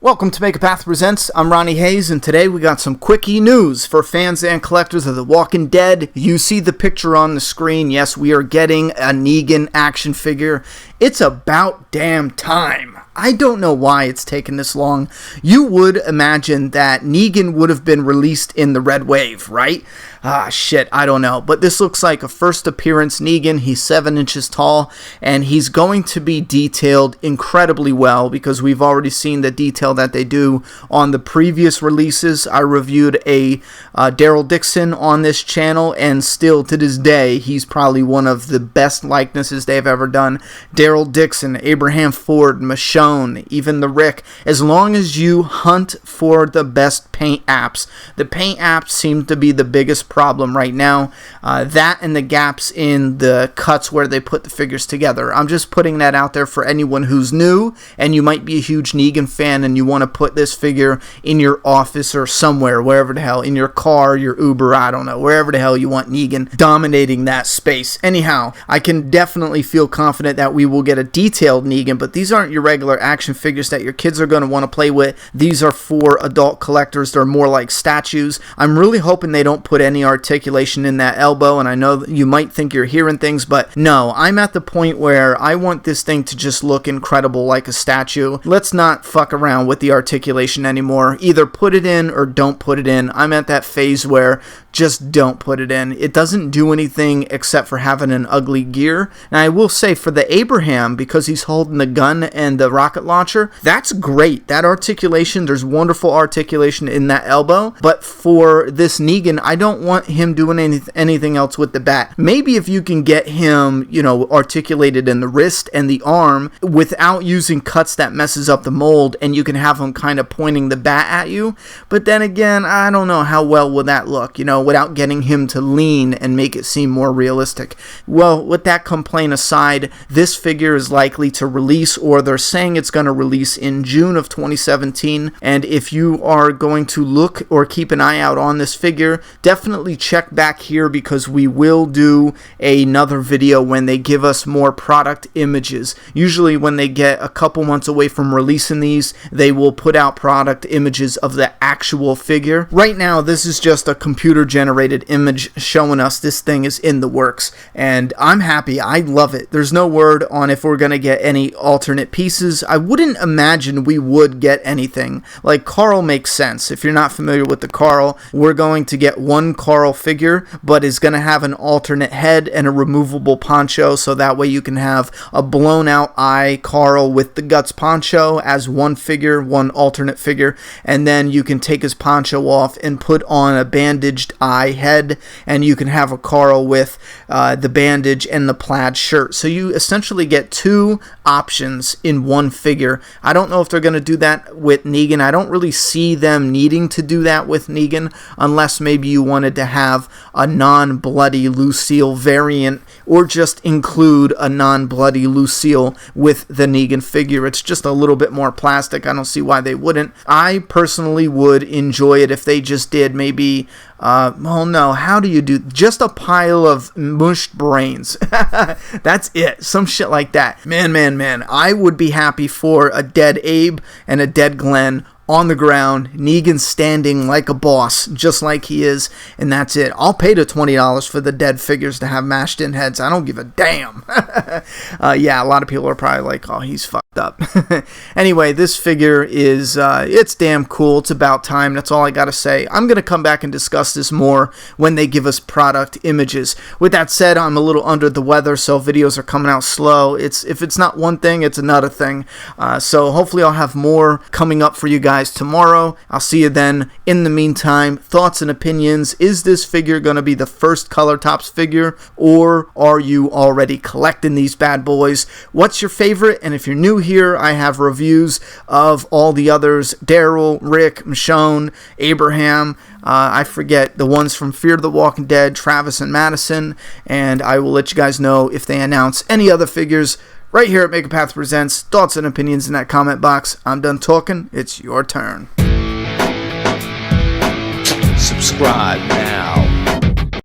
Welcome to Make a Path Presents. I'm Ronnie Hayes, and today we got some quickie news for fans and collectors of The Walking Dead. You see the picture on the screen. Yes, we are getting a Negan action figure. It's about damn time. I don't know why it's taken this long. You would imagine that Negan would have been released in the Red Wave, right? Shit, I don't know. But this looks like a first appearance Negan. He's 7 inches tall, and he's going to be detailed incredibly well because we've already seen the detail that they do on the previous releases. I reviewed a Daryl Dixon on this channel, and still to this day, he's probably one of the best likenesses they've ever done. Daryl Dixon, Abraham Ford, Michonne, even the Rick. As long as you hunt for the best paint apps. The paint apps seem to be the biggest problem right now. That and the gaps in the cuts where they put the figures together. I'm just putting that out there for anyone who's new, and you might be a huge Negan fan and you want to put this figure in your office or somewhere, wherever the hell, in your car, your Uber, I don't know, wherever the hell you want Negan dominating that space. Anyhow, I can definitely feel confident that we will get a detailed Negan, but these aren't your regular action figures that your kids are going to want to play with. These are for adult collectors. They're more like statues. I'm really hoping they don't put any articulation in that elbow, and I know that you might think you're hearing things, but no, I'm at the point where I want this thing to just look incredible like a statue. Let's not fuck around with the articulation anymore. Either put it in or don't put it in. I'm at that phase where just don't put it in. It doesn't do anything except for having an ugly gear. And I will say for the Abraham, because he's holding the gun and the rocket launcher, that's great. That articulation, there's wonderful articulation in that elbow. But for this Negan, I don't want him doing anything else with the bat. Maybe if you can get him, articulated in the wrist and the arm without using cuts that messes up the mold, and you can have him kind of pointing the bat at you. But then again, I don't know how well will that look, without getting him to lean and make it seem more realistic. Well, with that complaint aside, this figure is likely to release, or they're saying it's going to release in June of 2017. And if you are going to look or keep an eye out on this figure, definitely check back here because we will do another video when they give us more product images. Usually when they get a couple months away from releasing these, they will put out product images of the actual figure. Right now, this is just a computer generated image showing us this thing is in the works, and I'm happy. I love it. There's no word on if we're going to get any alternate pieces. I wouldn't imagine we would get anything. Like Carl makes sense. If you're not familiar with the Carl, we're going to get one Carl figure, but is going to have an alternate head and a removable poncho, so that way you can have a blown out eye Carl with the guts poncho as one figure, one alternate figure, and then you can take his poncho off and put on a bandaged eye head, and you can have a Carl with the bandage and the plaid shirt. So you essentially get two options in one figure. I don't know if they're going to do that with Negan. I don't really see them needing to do that with Negan unless maybe you wanted to have a non-bloody Lucille variant, or just include a non-bloody Lucille with the Negan figure. It's just a little bit more plastic. I don't see why they wouldn't. I personally would enjoy it if they just did maybe how do you do just a pile of mushed brains? That's it. Some shit like that. Man. I would be happy for a dead Abe and a dead Glenn on the ground, Negan standing like a boss, just like he is, and that's it. I'll pay the $20 for the dead figures to have mashed in heads. I don't give a damn. Yeah, a lot of people are probably like, oh, he's fucked up. Anyway, this figure is, it's damn cool. It's about time. That's all I gotta say. I'm gonna come back and discuss this more when they give us product images. With that said, I'm a little under the weather, so videos are coming out slow. If it's not one thing, it's another thing. So hopefully I'll have more coming up for you guys tomorrow. I'll see you then. In the meantime, thoughts and opinions. Is this figure going to be the first Color Tops figure, or are you already collecting these bad boys? What's your favorite? And if you're new here, I have reviews of all the others: Daryl, Rick, Michonne, Abraham, I forget the ones from Fear the Walking Dead, Travis and Madison, and I will let you guys know if they announce any other figures right here at Make a Path Presents. Thoughts and opinions in that comment box. I'm done talking. It's your turn. Subscribe now.